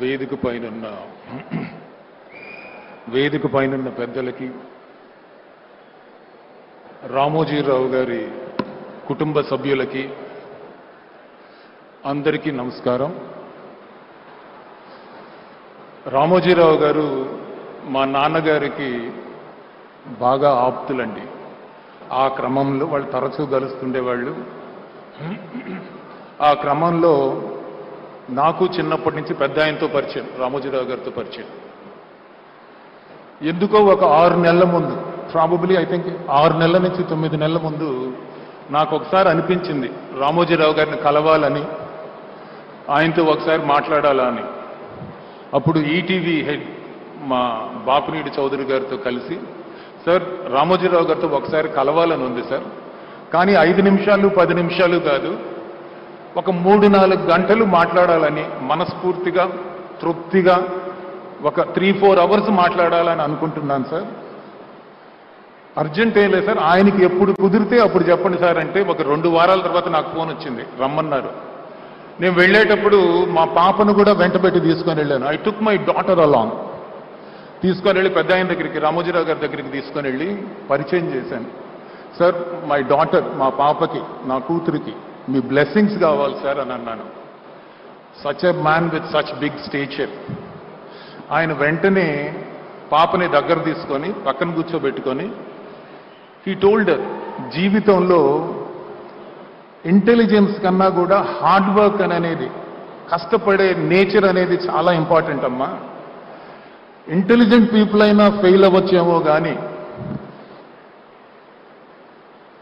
వేదిక పైనున్న పెద్దలకి, రామోజీరావు గారి కుటుంబ సభ్యులకి అందరికీ నమస్కారం. రామోజీరావు గారు మా నాన్నగారికి బాగా ఆప్తులండి. ఆ క్రమంలో వాళ్ళు తరచూ కలుస్తుండేవాళ్ళు. ఆ క్రమంలో నాకు చిన్నప్పటి నుంచి పెద్ద ఆయనతో పరిచయం, రామోజీరావు గారితో పరిచయం. ఎందుకో ఒక 6 నెలల ముందు, ప్రాబబ్లీ ఐ థింక్ 6 నెలల నుంచి 9 నెలల ముందు నాకు ఒకసారి అనిపించింది రామోజీరావు గారిని కలవాలని, ఆయనతో ఒకసారి మాట్లాడాలా అని. అప్పుడు ఈటీవీ హెడ్ మా బాపినీడి చౌదరి గారితో కలిసి, సార్ రామోజీరావు గారితో ఒకసారి కలవాలని ఉంది సార్, కానీ 5 నిమిషాలు 10 నిమిషాలు కాదు, ఒక 3-4 గంటలు మాట్లాడాలని మనస్ఫూర్తిగా తృప్తిగా ఒక 3-4 అవర్స్ మాట్లాడాలని అనుకుంటున్నాను సార్. అర్జెంట్ ఏం లేదు సార్, ఆయనకి ఎప్పుడు కుదిరితే అప్పుడు చెప్పండి సార్ అంటే ఒక 2 వారాల తర్వాత నాకు ఫోన్ వచ్చింది, రమ్మన్నారు. నేను వెళ్ళేటప్పుడు మా పాపను కూడా వెంటబెట్టి తీసుకొని వెళ్ళాను. I took my daughter along. తీసుకొని వెళ్ళి పెద్ద ఆయన దగ్గరికి, రామోజీరావు గారి దగ్గరికి తీసుకొని వెళ్ళి పరిచయం చేశాను. సార్ మై డాటర్, మా పాపకి, నా కూతురికి మీ బ్లెస్సింగ్స్ కావాలి సార్ అని అన్నాను. Such a man with such big stature. ఆయన వెంటనే పాపని దగ్గర తీసుకొని పక్కన కూర్చోబెట్టుకొని హీ టోల్డ్ జీవితంలో ఇంటెలిజెన్స్ కన్నా కూడా హార్డ్ వర్క్ అనేది, కష్టపడే నేచర్ అనేది చాలా ఇంపార్టెంట్ అమ్మా. ఇంటెలిజెంట్ పీపుల్ అయినా ఫెయిల్ అవ్వచ్చేమో కానీ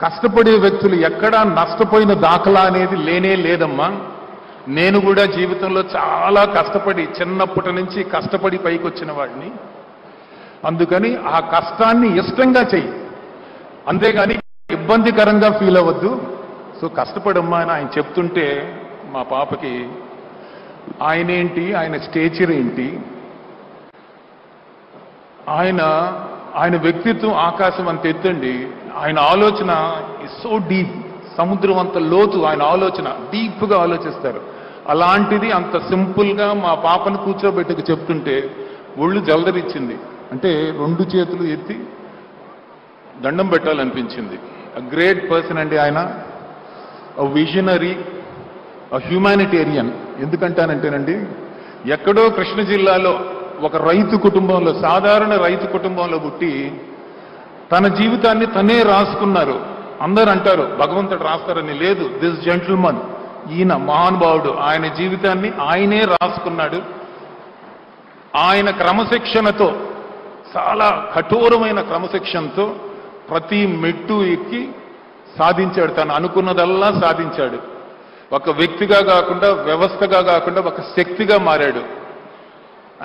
కష్టపడే వ్యక్తులు ఎక్కడా నష్టపోయిన దాఖలా అనేది లేనే లేదమ్మా. నేను కూడా జీవితంలో చాలా కష్టపడి, చిన్నప్పటి నుంచి కష్టపడి పైకి వచ్చిన వాడిని. అందుకని ఆ కష్టాన్ని ఇష్టంగా చెయ్యి, అంతేగాని ఇబ్బందికరంగా ఫీల్ అవ్వద్దు. సో కష్టపడమ్మా అని ఆయన చెప్తుంటే మా పాపకి ఆయనేంటి, ఆయన స్టేచర్ ఏంటి, ఆయన వ్యక్తిత్వం ఆకాశం అంత ఎత్తండి. ఆయన ఆలోచన ఇస్ సో డీప్, సముద్రం అంత లోతు ఆయన ఆలోచన, డీప్గా ఆలోచిస్తారు. అలాంటిది అంత సింపుల్గా మా పాపను కూర్చోబెట్టుకు చెప్తుంటే ఒళ్ళు జలదరిచ్చింది. అంటే 2 చేతులు ఎత్తి దండం పెట్టాలనిపించింది. అ గ్రేట్ పర్సన్ అండి ఆయన, అ విజనరీ, అ హ్యూమానిటేరియన్. ఎందుకంటానంటేనండి, ఎక్కడో కృష్ణ జిల్లాలో ఒక రైతు కుటుంబంలో, సాధారణ రైతు కుటుంబంలో పుట్టి తన జీవితాన్ని తనే రాసుకున్నారు. అందరూ అంటారు భగవంతుడు రాస్తారని, లేదు. దిస్ జెంటిల్మన్, ఈయన మహానుభావుడు, ఆయన జీవితాన్ని ఆయనే రాసుకున్నాడు. ఆయన క్రమశిక్షణతో, చాలా కఠోరమైన క్రమశిక్షణతో ప్రతి మెట్టు ఎక్కి సాధించాడు. తను అనుకున్నదల్లా సాధించాడు. ఒక వ్యక్తిగా కాకుండా, వ్యవస్థగా కాకుండా ఒక శక్తిగా మారాడు.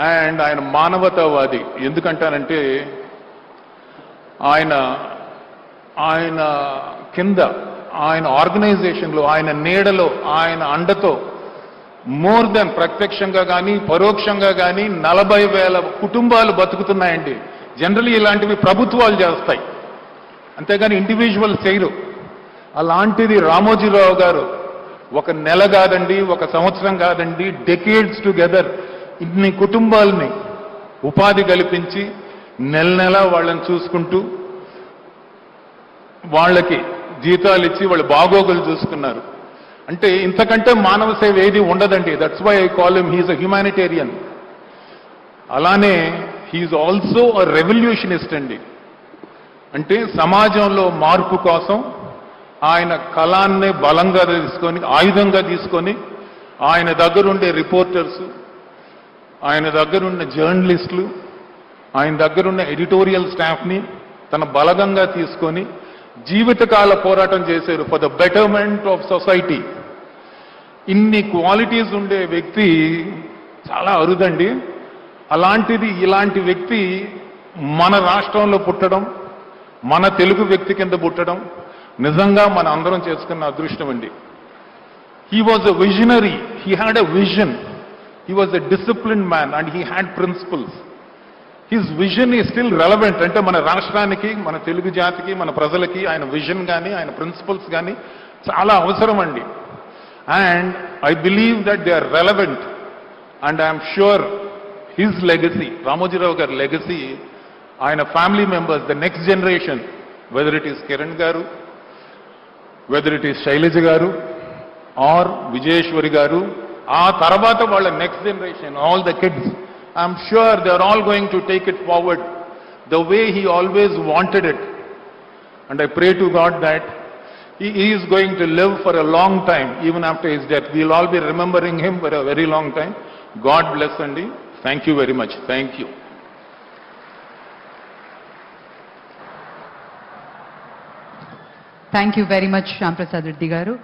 అండ్ ఆయన మానవతావాది. ఎందుకంటానంటే ఆయన కింద, ఆయన ఆర్గనైజేషన్లో, ఆయన నీడలో, ఆయన అండతో మోర్ దెన్ ప్రత్యక్షంగా కానీ పరోక్షంగా కానీ 40,000 కుటుంబాలు బతుకుతున్నాయండి. జనరల్లీ ఇలాంటివి ప్రభుత్వాలు చేస్తాయి, అంతేగాని ఇండివిజువల్ చేయరు. అలాంటిది రామోజీరావు గారు ఒక నెల కాదండి, ఒక సంవత్సరం కాదండి, డెకేడ్స్ టుగెదర్ ఇన్ని కుటుంబాలని ఉపాధి కల్పించి నెల నెల వాళ్ళని చూసుకుంటూ వాళ్ళకి జీతాలు ఇచ్చి వాళ్ళ బాగోగులు చూసుకున్నారు. అంటే ఇంతకంటే మానవ సేవ ఏది ఉండదండి. That's why I call him, he's a humanitarian. అలానే హీఈస్ ఆల్సో అ రెవల్యూషనిస్ట్ అండి. అంటే సమాజంలో మార్పు కోసం ఆయన కళాన్నే బలంగా తీసుకొని, ఆయుధంగా తీసుకొని, ఆయన దగ్గరుండే రిపోర్టర్స్, ఆయన దగ్గరున్న జర్నలిస్టులు, ఆయన దగ్గరున్న ఎడిటోరియల్ స్టాఫ్ని తన బలగంగా తీసుకొని జీవితకాల పోరాటం చేశారు for the betterment of society. ఇన్ని క్వాలిటీస్ ఉండే వ్యక్తి చాలా అరుదండి. అలాంటిది, ఇలాంటి వ్యక్తి మన రాష్ట్రంలో పుట్టడం, మన తెలుగు వ్యక్తి కింద పుట్టడం నిజంగా మన అందరం చేసుకున్న అదృష్టం అండి. He was a visionary, he had a vision, he was a disciplined man and he had principles. His vision is still relevant. అంటే మన రాష్ట్రానికి, మన తెలుగు జాతికి, మన ప్రజలకి ఆయన విజన్ కానీ, ఆయన ప్రిన్సిపల్స్ కానీ చాలా అవసరం అండి. And I believe that they are relevant, and I am sure his legacy, Ramoji Rao Garu legacy, ఆయన family members, the next generation, whether it is Kiran గారు, వెదర్ ఇట్ ఈస్ శైలజ గారు ఆర్ విజయేశ్వరి గారు, ఆ తర్వాత వాళ్ళ next generation, all the kids, I'm sure they are all going to take it forward the way he always wanted it. And I pray to God that he is going to live for a long time, even after his death. We will all be remembering him for a very long time. God bless Andi. Thank you very much. Thank you. Thank you very much, Shyam Prasad Reddy garu.